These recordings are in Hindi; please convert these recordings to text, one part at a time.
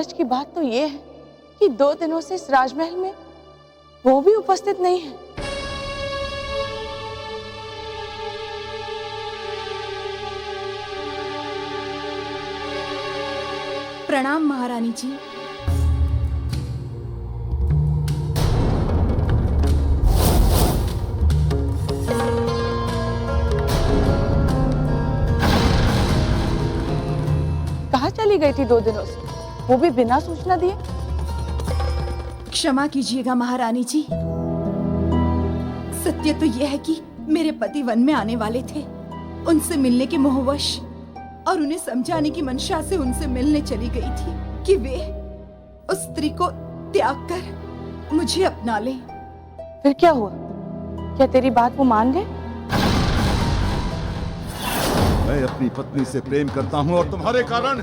सच की बात तो ये है कि 2 दिनों से इस राजमहल में वो भी उपस्थित नहीं है। प्रणाम महारानी जी। कहाँ चली गई थी 2 दिनों से, वो भी बिना सूचना दिए? क्षमा कीजिएगा महारानी जी, सत्य तो यह है कि मेरे पति वन में आने वाले थे। उनसे मिलने के मोहवश और उन्हें समझाने की मंशा से उनसे मिलने चली गई थी कि वे उस स्त्री को त्याग कर मुझे अपना लें। फिर क्या हुआ? क्या तेरी बात वो मान गए? मैं अपनी पत्नी से प्रेम करता हूँ और तुम्हारे कारण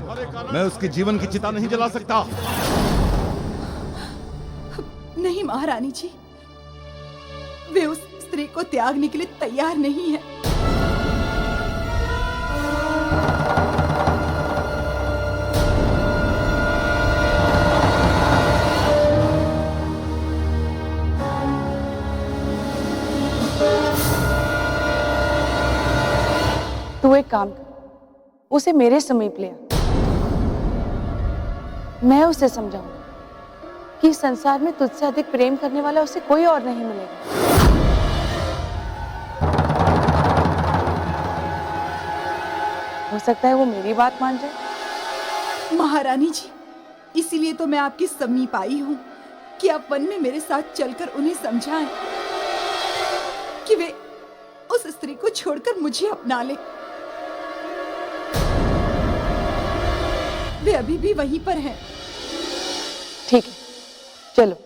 मैं उसके जीवन की चिता नहीं जला सकता। नहीं महारानी जी, वे उस स्त्री को त्यागने के लिए तैयार नहीं है। तू एक काम कर, उसे मेरे समीप ले आ। मैं उसे समझाऊंगा कि इस संसार में तुझसे अधिक प्रेम करने वाला उसे कोई और नहीं मिलेगा। हो सकता है वो मेरी बात मान जाए। महारानी जी, इसीलिए तो मैं आपके समीप आई हूँ कि आप वन में मेरे साथ चलकर उन्हें समझाएं कि वे उस स्त्री को छोड़कर मुझे अपना ले। वे अभी भी वहीं पर हैं। ठीक है, चलो।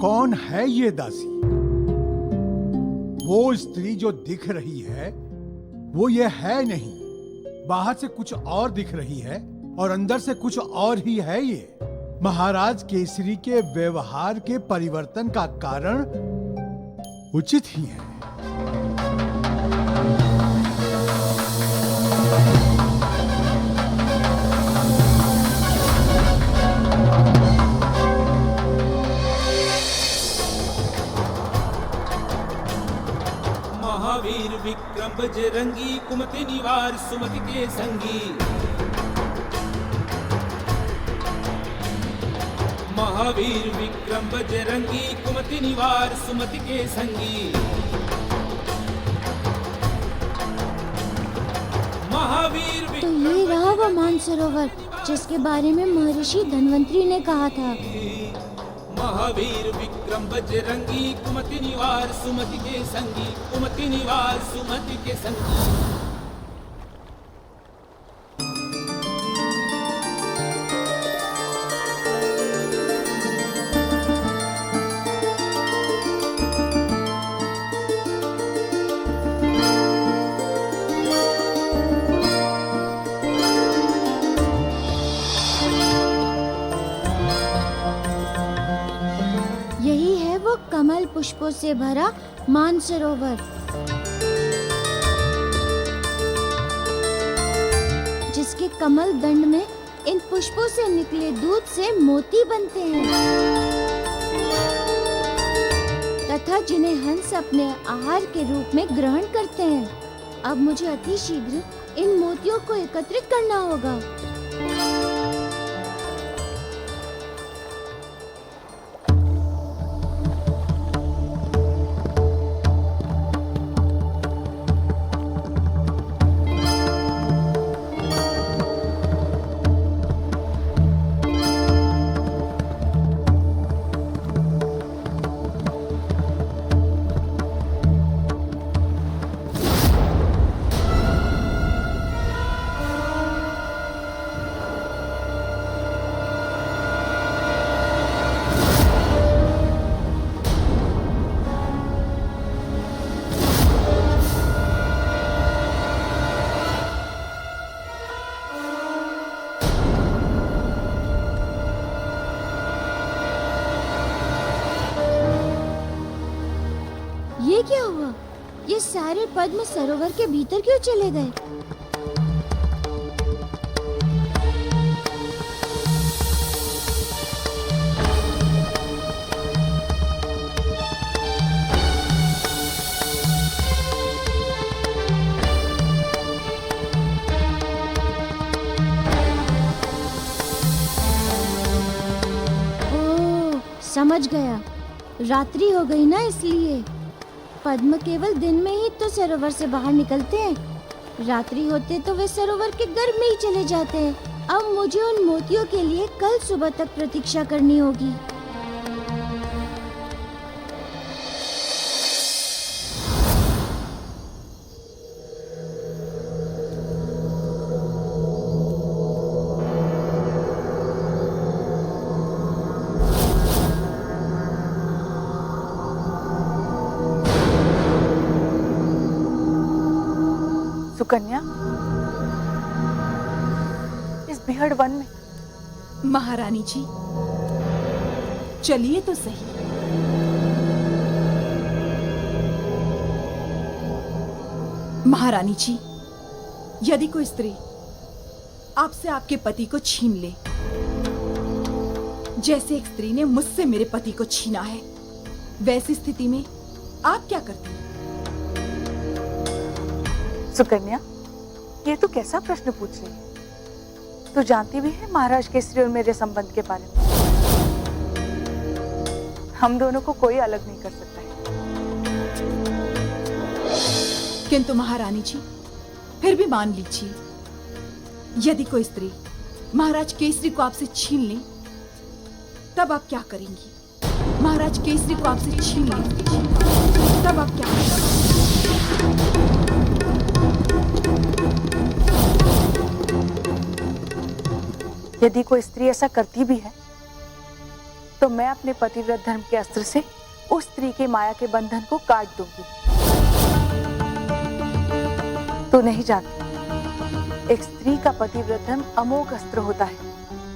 कौन है ये दासी? वो स्त्री जो दिख रही है वो ये है नहीं। बाहर से कुछ और दिख रही है और अंदर से कुछ और ही है। ये महाराज केसरी के व्यवहार के परिवर्तन का कारण उचित ही है। महावीर विक्रम बजरंगी कुमति निवार सुमति के संगी। महावीर विक्रम बजरंगी कुमति निवार सुमति के संगी। महावीर तो ये रहा वो मानसरोवर जिसके बारे में महर्षि धन्वंतरी ने कहा था। महावीर विक्रम बजरंगी कुमति निवार सुमति के संगी। कुमति निवार सुमति के संगी। यही है वो कमल पुष्पों से भरा मानसरोवर, जिसके कमल दंड में इन पुष्पों से निकले दूध से मोती बनते हैं तथा जिन्हें हंस अपने आहार के रूप में ग्रहण करते हैं। अब मुझे अति शीघ्र इन मोतियों को एकत्रित करना होगा। ये सारे पद्म सरोवर के भीतर क्यों चले गए? ओह, समझ गया। रात्रि हो गई ना, इसलिए पद्म केवल दिन में ही तो सरोवर से बाहर निकलते हैं। रात्रि होते तो वे सरोवर के गर्भ में ही चले जाते हैं। अब मुझे उन मोतियों के लिए कल सुबह तक प्रतीक्षा करनी होगी। सुकन्या, इस बिहड़ वन में महारानी जी, चलिए तो सही। महारानी जी, यदि कोई स्त्री आपसे आपके पति को छीन ले, जैसे एक स्त्री ने मुझसे मेरे पति को छीना है, वैसी स्थिति में आप क्या करती हैं? सुकन्या, ये तू कैसा प्रश्न पूछ रही है? तू जानती भी है महाराज केसरी और मेरे संबंध के बारे में। हम दोनों को कोई अलग नहीं कर सकता है। किंतु महारानी जी, फिर भी मान लीजिए, यदि कोई स्त्री महाराज केसरी को आपसे छीन ले, तब आप क्या करेंगी? महाराज केसरी को आपसे छीन ले, तब आप क्या करेंगी? यदि कोई स्त्री ऐसा करती भी है, तो मैं अपने पतिव्रत धर्म के अस्त्र से उस स्त्री के माया के बंधन को काट दूंगी। तू नहीं जानती, एक स्त्री का पतिव्रत धर्म अमोघ अस्त्र होता है,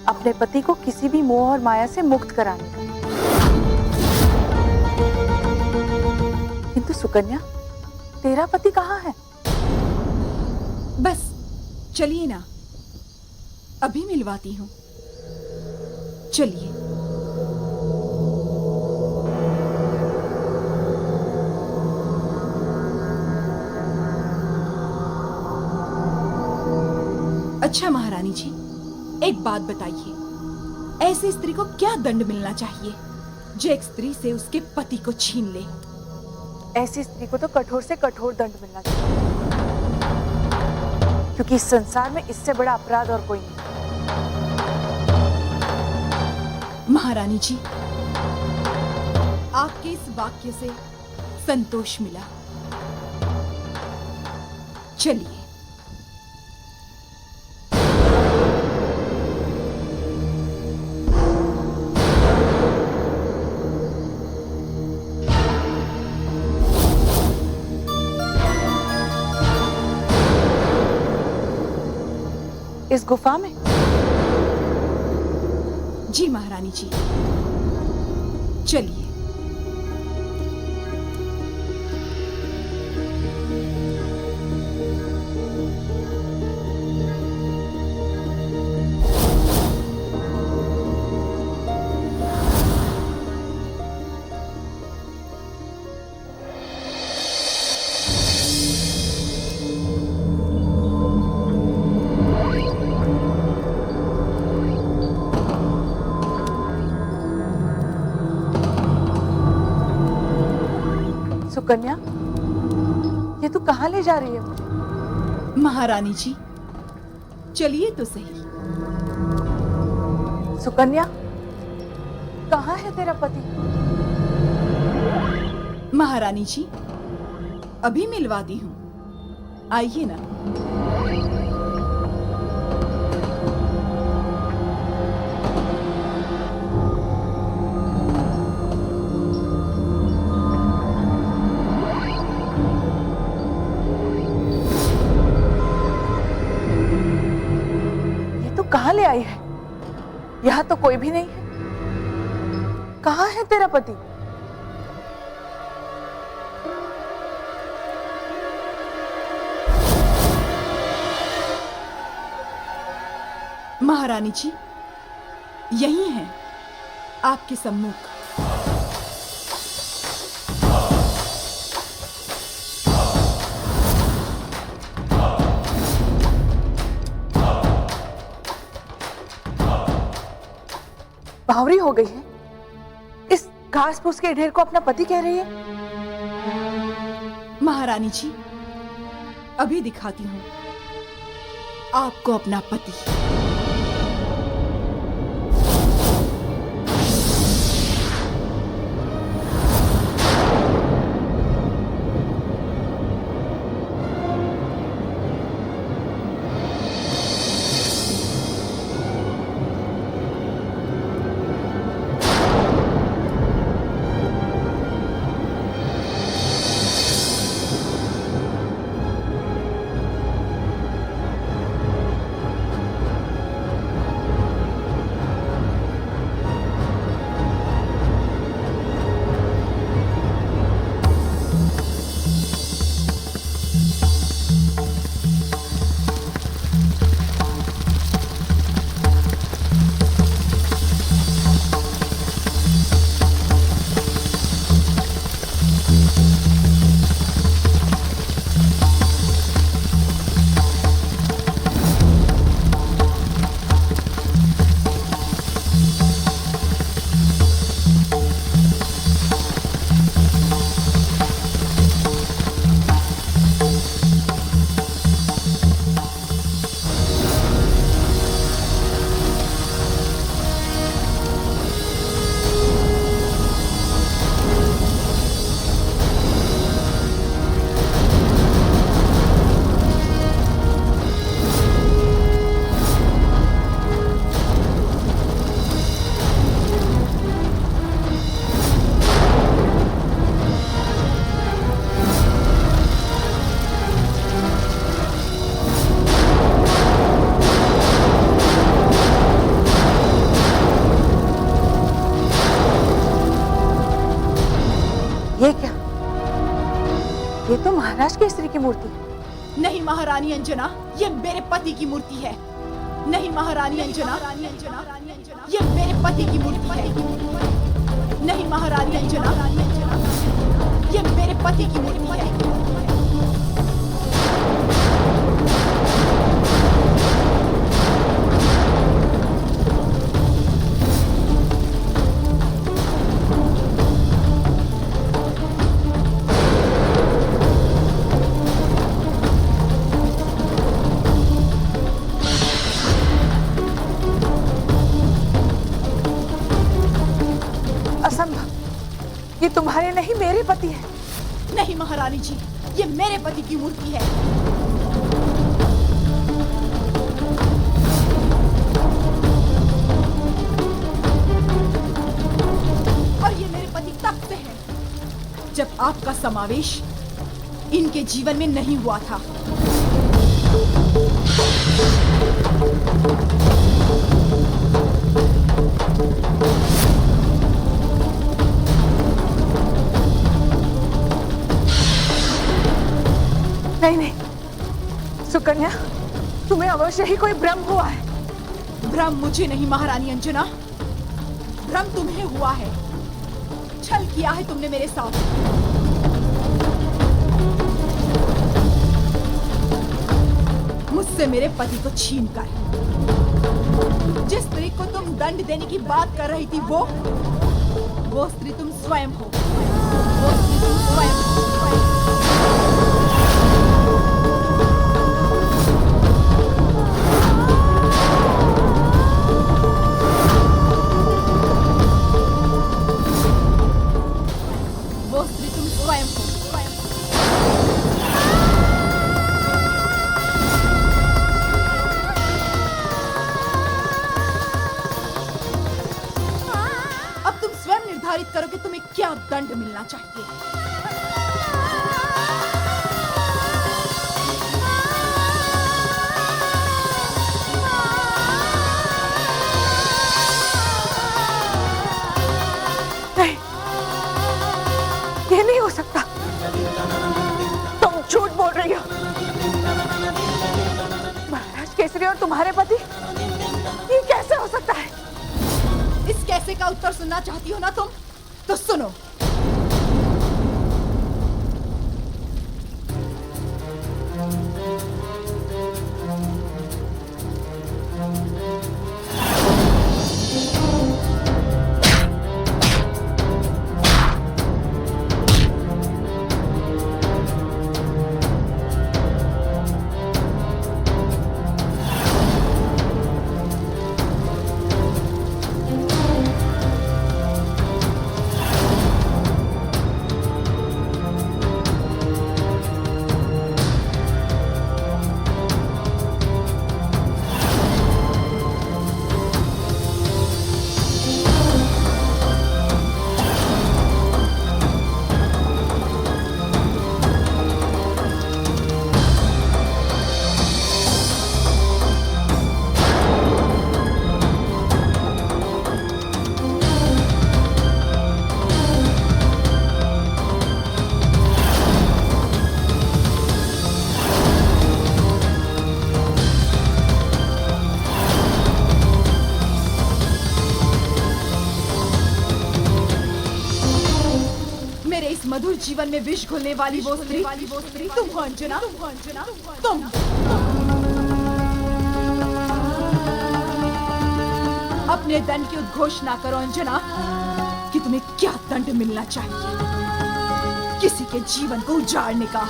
अपने पति को किसी भी मोह और माया से मुक्त कराने का। किंतु सुकन्या, तेरा पति कहाँ है? बस चलिए ना, अभी मिलवाती हूँ। चलिए। अच्छा महारानी जी, एक बात बताइए, ऐसी स्त्री को क्या दंड मिलना चाहिए जो एक स्त्री से उसके पति को छीन ले? ऐसी स्त्री को तो कठोर से कठोर दंड मिलना चाहिए, क्योंकि इस संसार में इससे बड़ा अपराध और कोई नहीं। महारानी जी, आपके इस वाक्य से संतोष मिला। चलिए। इस गुफा में? जी महारानी जी, चलिए। सुकन्या, ये तू कहाँ ले जा रही है मुझे? महारानी जी, चलिए तो सही। सुकन्या, कहाँ है तेरा पति? महारानी जी, अभी मिलवाती हूँ, आइए ना। कहाँ ले आई है? यहाँ तो कोई भी नहीं है। कहाँ है तेरा पति? महारानी जी, यही है आपके सम्मुख। बावरी हो गई है, इस घास फूस के ढेर को अपना पति कह रही है। महारानी जी, अभी दिखाती हूँ आपको अपना पति। ये क्या? ये तो महाराज केसरी की मूर्ति है। नहीं महारानी अंजना, ये मेरे पति की मूर्ति है। नहीं महारानी अंजना, ये मेरे पति की मूर्ति है। नहीं महारानी अंजना, ये मेरे पति की मूर्ति है। असंभव, ये तुम्हारे नहीं मेरे पति है। नहीं महारानी जी, ये मेरे पति की मूर्ति है। और ये मेरे पति तब से है जब आपका समावेश इनके जीवन में नहीं हुआ था। नहीं नहीं सुकन्या, तुम्हें अवश्य ही कोई भ्रम हुआ है। भ्रम मुझे नहीं महारानी अंजना, भ्रम तुम्हें हुआ है। छल किया है तुमने मेरे साथ। मुझसे मेरे पति को छीनकर जिस स्त्री को तुम दंड देने की बात कर रही थी वो स्त्री तुम स्वयं हो। वो स्त्री तुम स्वयं हो। निर्धारित करो कि तुम्हें क्या दंड मिलना चाहिए। नहीं, ये नहीं हो सकता। तुम झूठ बोल रही हो। महाराज केसरी और तुम्हारे पति कैसे हो सकता है? इस कैसे का उत्तर सुनना चाहती हो ना तुम? तो सुनो। मेरे इस मधुर जीवन में विष घुलने वाली वो स्त्री तुम हो अंजना, तुम। अपने दंड की उद्घोषणा करो अंजना कि तुम्हें क्या दंड मिलना चाहिए किसी के जीवन को उजाड़ने का।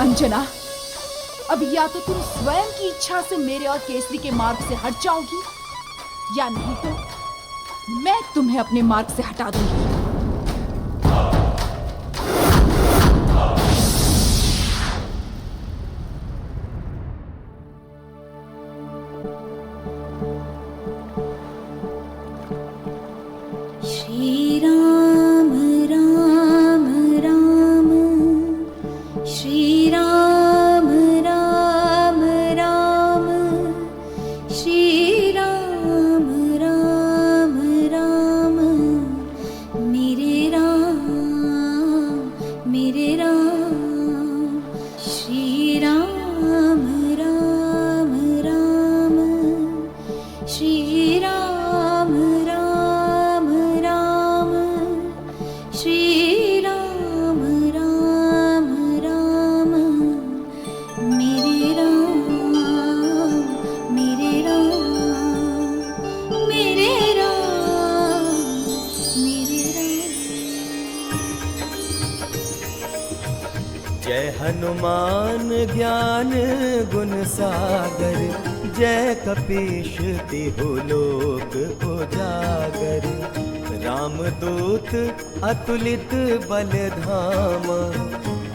अंजना, अब या तो तुम स्वयं की इच्छा से मेरे और केसरी के मार्ग से हट जाओगी या नहीं तो मैं तुम्हें अपने मार्ग से हटा दूंगी। श्री राम राम राम, श्री राम राम राम, श्री राम राम राम, मेरे राम श्री राम राम राम, श्री राम राम राम, श्री राम राम राम, मेरे राम मेरे राम मेरे राम। जय हनुमान ज्ञान गुण सागर, जय कपीश तिहु लोक उजागर। रामदूत अतुलित बल धाम,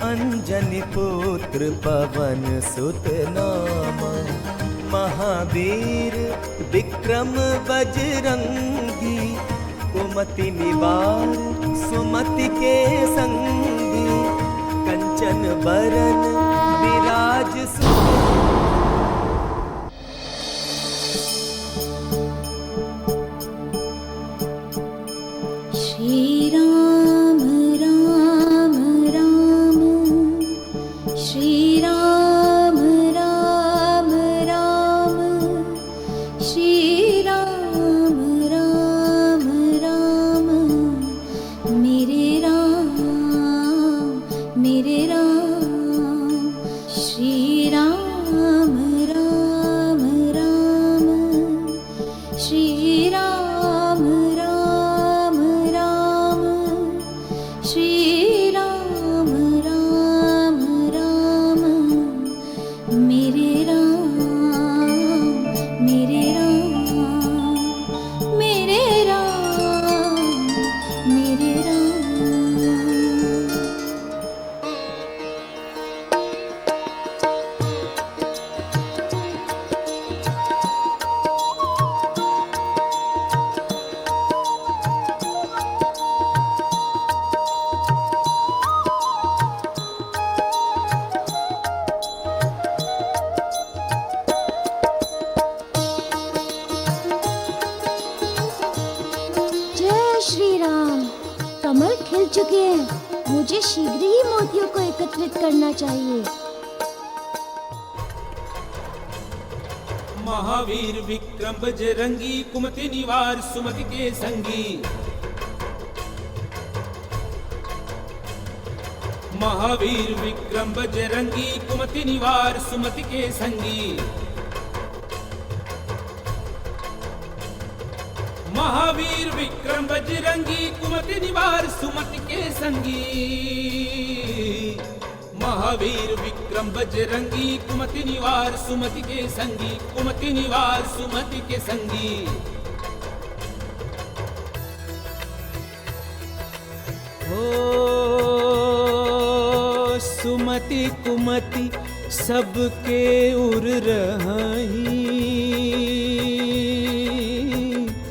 अंजनी पुत्र पवन सुत नाम। महावीर विक्रम बजरंगी, कुमति निवार सुमति के संगी। कंचन बरन विराज सुबह, श्री राम राम राम, श्री राम राम राम, श्री राम राम राम, मेरे राम श्री राम राम राम, श्री राम राम राम, श्री राम राम राम, मेरे राम मेरे राम। चुके हैं। मुझे शीघ्र ही मोतियों को एकत्रित करना चाहिए। महावीर विक्रम बजरंगी कुमति निवार सुमति के संगी। महावीर विक्रम बजरंगी कुमति निवार सुमति के संगी। महावीर विक्रम बजरंगी कुमति निवार सुमति के संगी। महावीर विक्रम बजरंगी कुमति निवार सुमति के संगी। कुमति निवार सुमति के संगी। ओ सुमति कुमति सबके उर रही।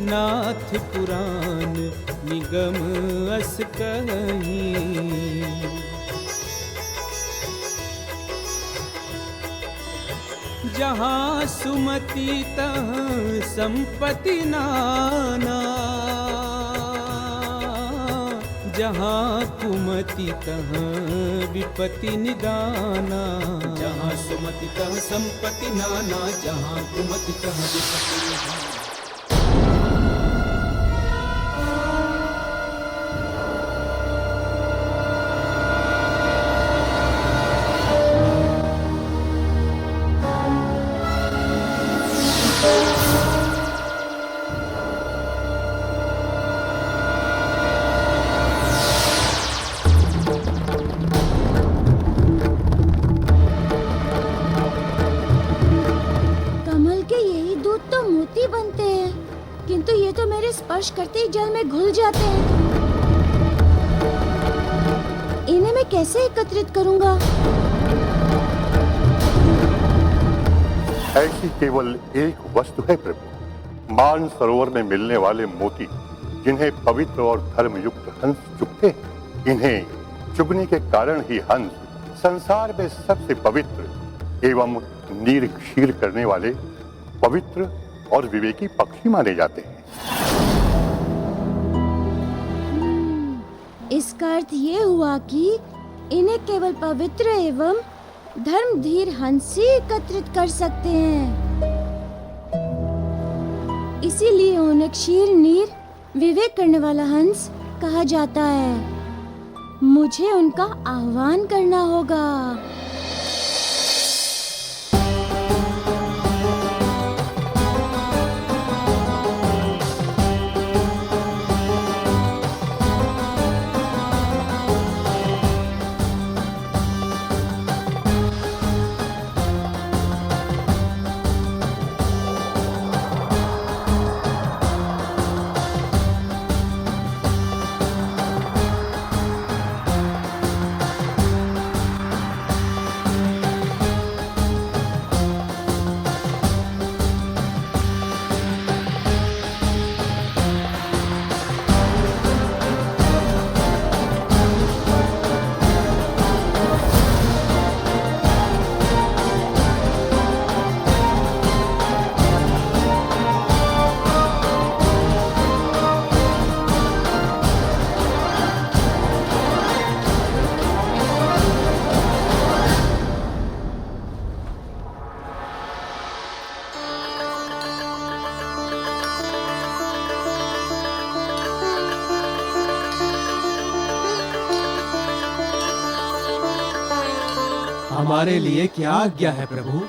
नाथ पुराण निगम अस कहीं। जहाँ सुमति तहाँ संपत्ति नाना। जहाँ कुमति तहाँ विपत्ति निदाना। जहाँ सुमति तहाँ संपत्ति नाना। जहाँ कुमति तहाँ विपत्ति निदाना। बनते हैं, किंतु ये तो मेरे स्पर्श करते ही जल में घुल जाते हैं। इन्हें मैं कैसे एकत्रित करूंगा? ऐसी केवल एक वस्तु है प्रभु, मान सरोवर में मिलने वाले मोती, जिन्हें पवित्र और धर्मयुक्त हंस चुगते। इन्हें चुगने के कारण ही हंस संसार में सबसे पवित्र एवं नीर क्षीर करने वाले पवित्र और विवेकी पक्षी माने जाते हैं। इसका अर्थ ये हुआ कि इन्हें केवल पवित्र एवं धर्मधीर हंस ही एकत्रित कर सकते हैं। इसीलिए उन्हें क्षीर नीर विवेक करने वाला हंस कहा जाता है। मुझे उनका आह्वान करना होगा। हमारे लिए क्या आज्ञा है प्रभु?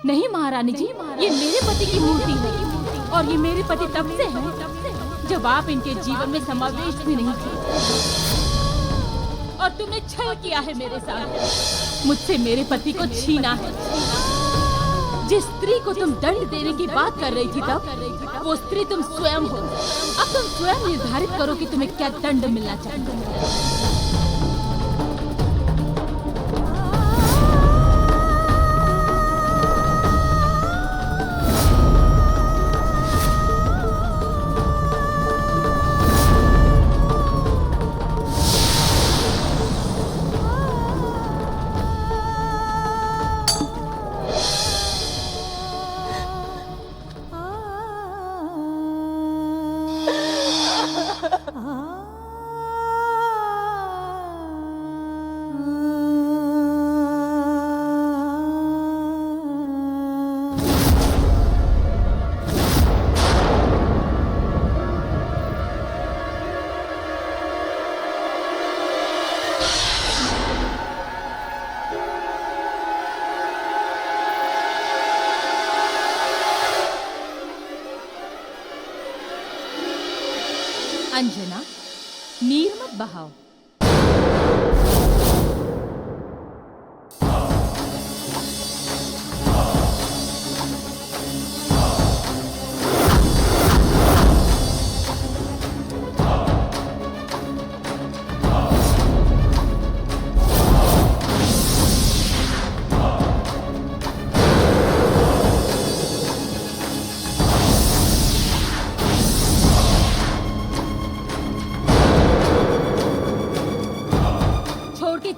नहीं महारानी जी, ये मेरे पति की मूर्ति है और ये मेरे पति तब से है जब आप इनके जीवन में समावेश भी नहीं थे और तुमने छल किया है मेरे साथ। मुझसे मेरे पति को छीना है। जिस स्त्री को तुम दंड देने की बात कर रही थी तब, वो स्त्री तुम स्वयं हो। अब तुम स्वयं निर्धारित करो कि तुम्हें क्या दंड मिलना चाहिए। अंजना, नीर मत बहाओ।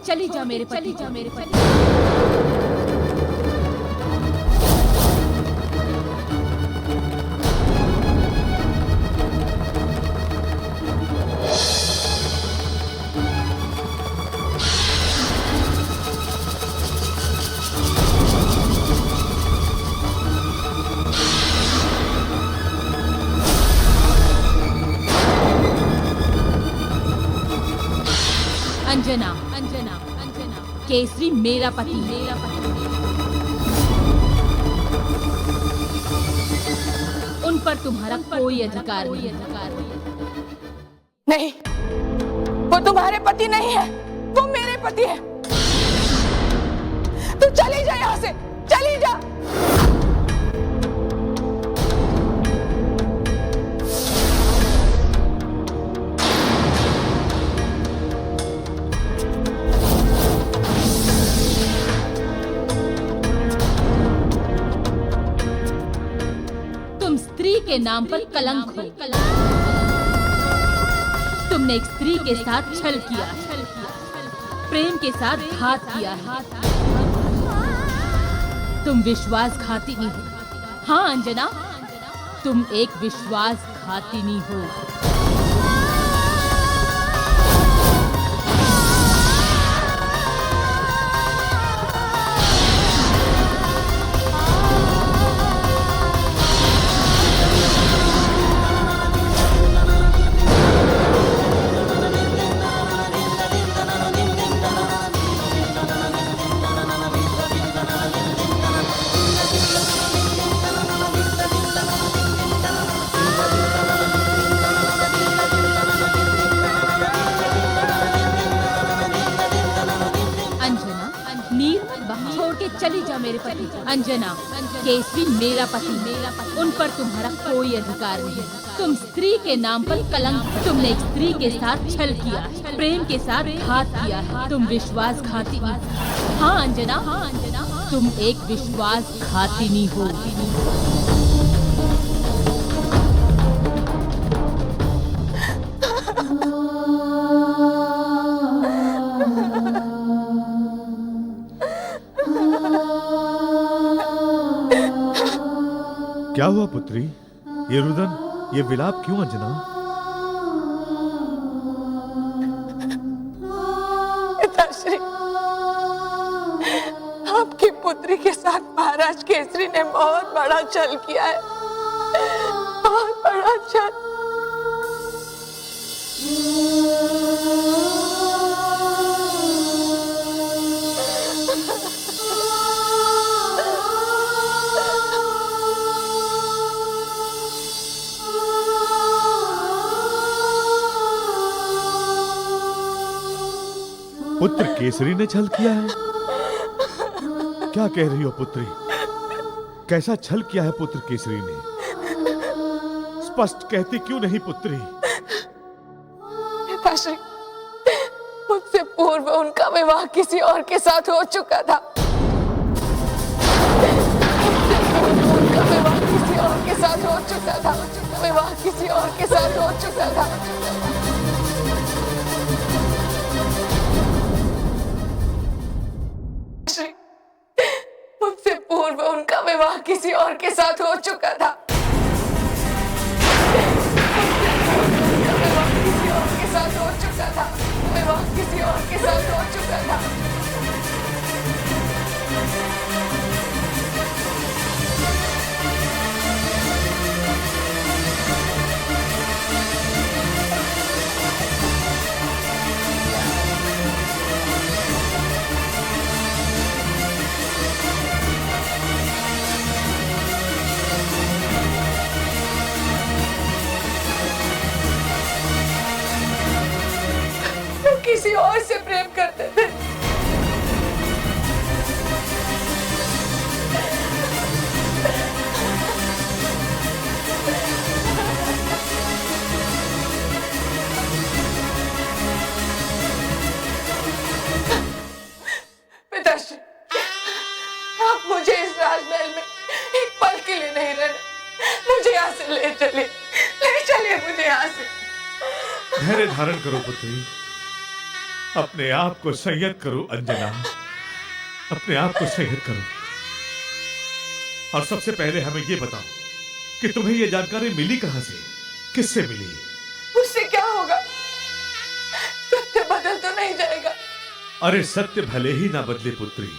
चली जा मेरे पति, चली जा मेरे पति। अंजना, अंजना, अंजना, केसरी मेरा पति, मेरा पति। उन पर तुम्हारा कोई अधिकार नहीं। वो तुम्हारे पति नहीं है, वो मेरे पति है। तू चली जा यहाँ से, चली जा। के नाम पर कलंक हो। तुमने एक स्त्री के साथ छल किया, प्रेम के साथ घात किया है। तुम विश्वासघातिनी हो। हाँ अंजना, तुम एक विश्वासघातिनी हो। चली जा मेरे पति। अंजना, केसरी मेरा पति, मेरा पति। उन पर तुम्हारा कोई अधिकार नहीं। तुम स्त्री के नाम पर कलंक। तुमने एक स्त्री के साथ छल किया, प्रेम के साथ घात किया है। तुम विश्वासघातिनी। हाँ अंजना, हाँ अंजना, तुम एक विश्वासघातिनी हो। क्या हुआ पुत्री? ये रुदन, ये विलाप क्यों अंजना? पिताश्री, आपकी पुत्री के साथ महाराज केसरी ने बहुत बड़ा छल किया है, बहुत बड़ा छल। पुत्र केसरी ने छल किया है? क्या कह रही हो पुत्री? कैसा छल किया है पुत्र केसरी ने? स्पष्ट कहती क्यों नहीं पुत्री? पिताश्री, मुझसे पूर्व उनका विवाह किसी और के साथ हो चुका था। उनका विवाह किसी और के साथ हो चुका था। विवाह किसी और के साथ हो चुका था। मुझसे पूर्व उनका विवाह किसी और के साथ हो चुका था। विवाह किसी और के साथ हो चुका था। विवाह किसी और के साथ हो चुका था। किसी और से प्रेम करते थे। पिताश्री, आप मुझे इस राजमहल में एक पल के लिए नहीं रहना। मुझे यहाँ से ले चलिए मुझे यहाँ से। धैर्य धारण करो पुत्री, अपने आप को संयत करो अंजना, अपने आप को संयत करो। और सबसे पहले हमें ये बताओ कि तुम्हें ये जानकारी मिली कहां से, किससे मिली? उससे क्या होगा? सत्य बदल तो नहीं जाएगा। अरे सत्य भले ही ना बदले पुत्री,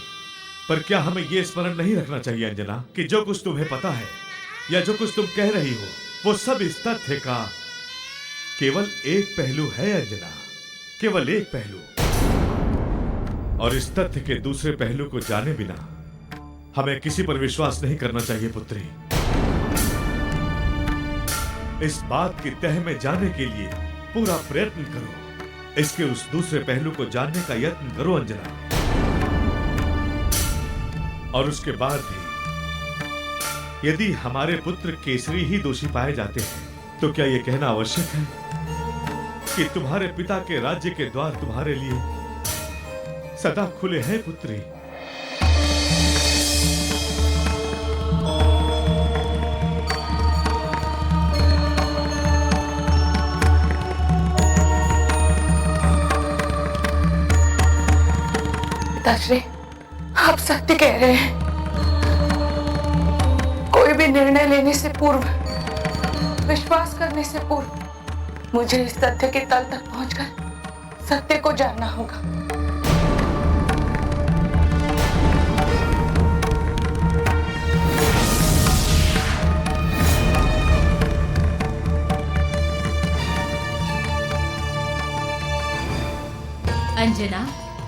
पर क्या हमें ये स्मरण नहीं रखना चाहिए अंजना कि जो कुछ तुम्हें पता है या जो कुछ तुम कह रही हो वो सब इस तथ्य का केवल एक पहलू है अंजना, केवल एक पहलू। और इस तथ्य के दूसरे पहलू को जाने बिना हमें किसी पर विश्वास नहीं करना चाहिए पुत्री। इस बात की तह में जाने के लिए पूरा प्रयत्न करो, इसके उस दूसरे पहलू को जानने का यत्न करो अंजना। और उसके बाद भी यदि हमारे पुत्र केसरी ही दोषी पाए जाते हैं तो क्या यह कहना आवश्यक है कि तुम्हारे पिता के राज्य के द्वार तुम्हारे लिए सदा खुले हैं पुत्री? पिताश्री, आप सत्य कह रहे हैं। कोई भी निर्णय लेने से पूर्व, विश्वास करने से पूर्व मुझे इस तथ्य के तल तक पहुंचकर सत्य को जानना होगा। अंजना,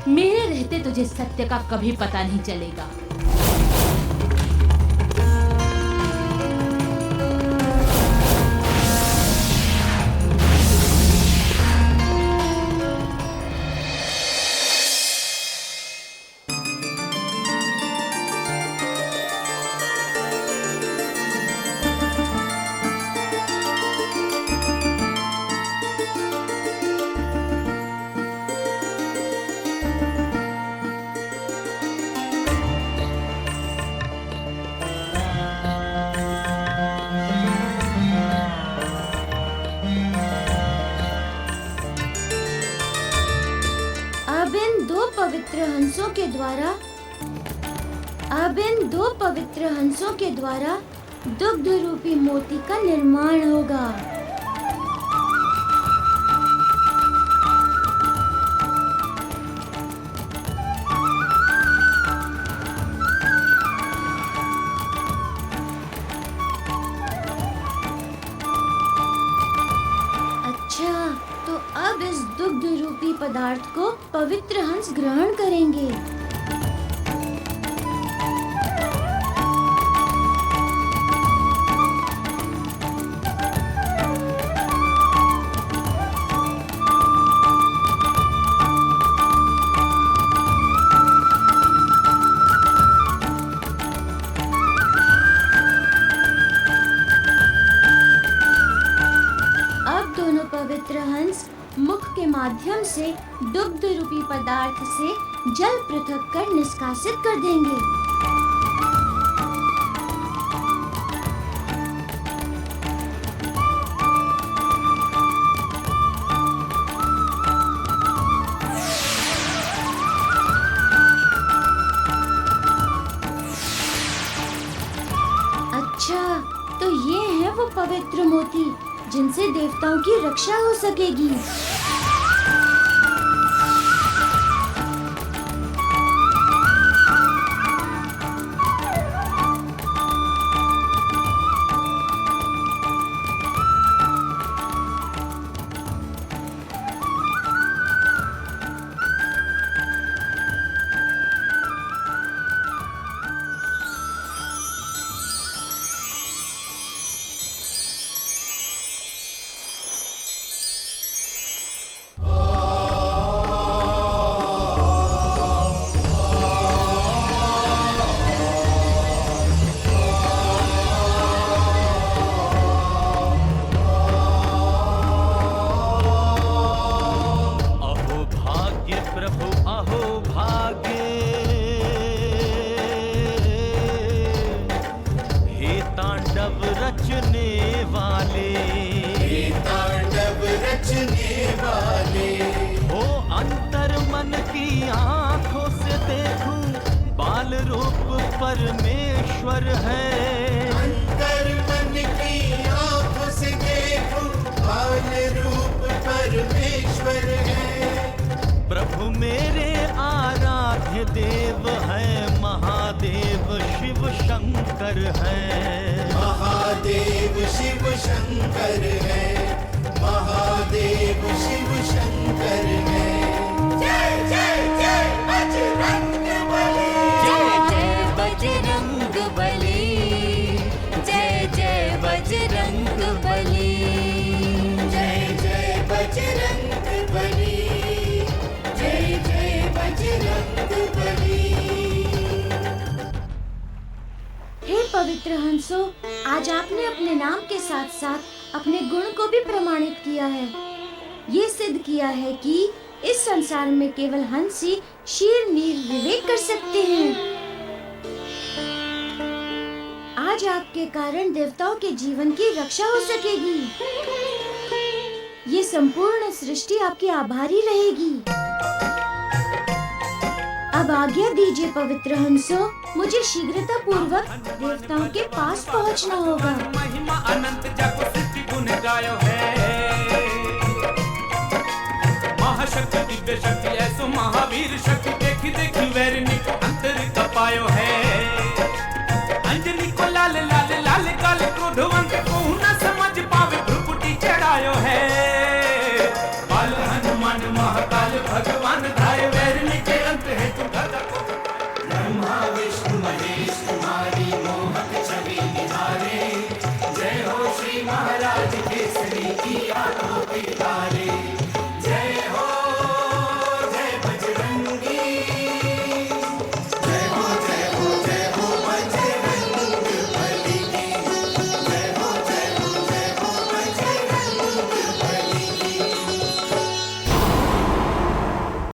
मेरे रहते तुझे सत्य का कभी पता नहीं चलेगा। अब इन दो पवित्र हंसों के द्वारा दुग्ध रूपी मोती का निर्माण होगा। अच्छा, तो अब इस दुग्ध रूपी पदार्थ को पवित्र हंस ग्रहण करेंगे। माध्यम से दुग्ध रूपी पदार्थ से जल पृथक कर निष्कासित कर देंगे। अच्छा, तो ये है वो पवित्र मोती जिनसे देवताओं की रक्षा हो सकेगी। परमेश्वर है। अंतर मन की आंखों से देखो, बाल रूप परमेश्वर है। प्रभु मेरे आराध्य देव है, महादेव शिव शंकर है। महादेव शिव शंकर है, महादेव शिव शंकर है। जय जय जय बजरंग बली, जय जय बजरंग बली, जय जय बजरंग बली, जय जय बजरंग बली, जय जय बजरंग बली। हे पवित्र हंसो, आज आपने अपने नाम के साथ साथ अपने गुण को भी प्रमाणित किया है। ये सिद्ध किया है कि इस संसार में केवल हंस ही शीर नीर विवेक कर सकते हैं। आज आपके कारण देवताओं के जीवन की रक्षा हो सकेगी। ये संपूर्ण सृष्टि आपकी आभारी रहेगी। अब आज्ञा दीजिए पवित्र हंसो, मुझे शीघ्रता पूर्वक देवताओं के पास पहुंचना होगा। महिमा अनंत जग सृष्टि गुण गायो है। महाशक्ति दिव्य शक्ति ऐसो महावीर शक्ति, देखी देखी वैरिणी अंतर कपायो है।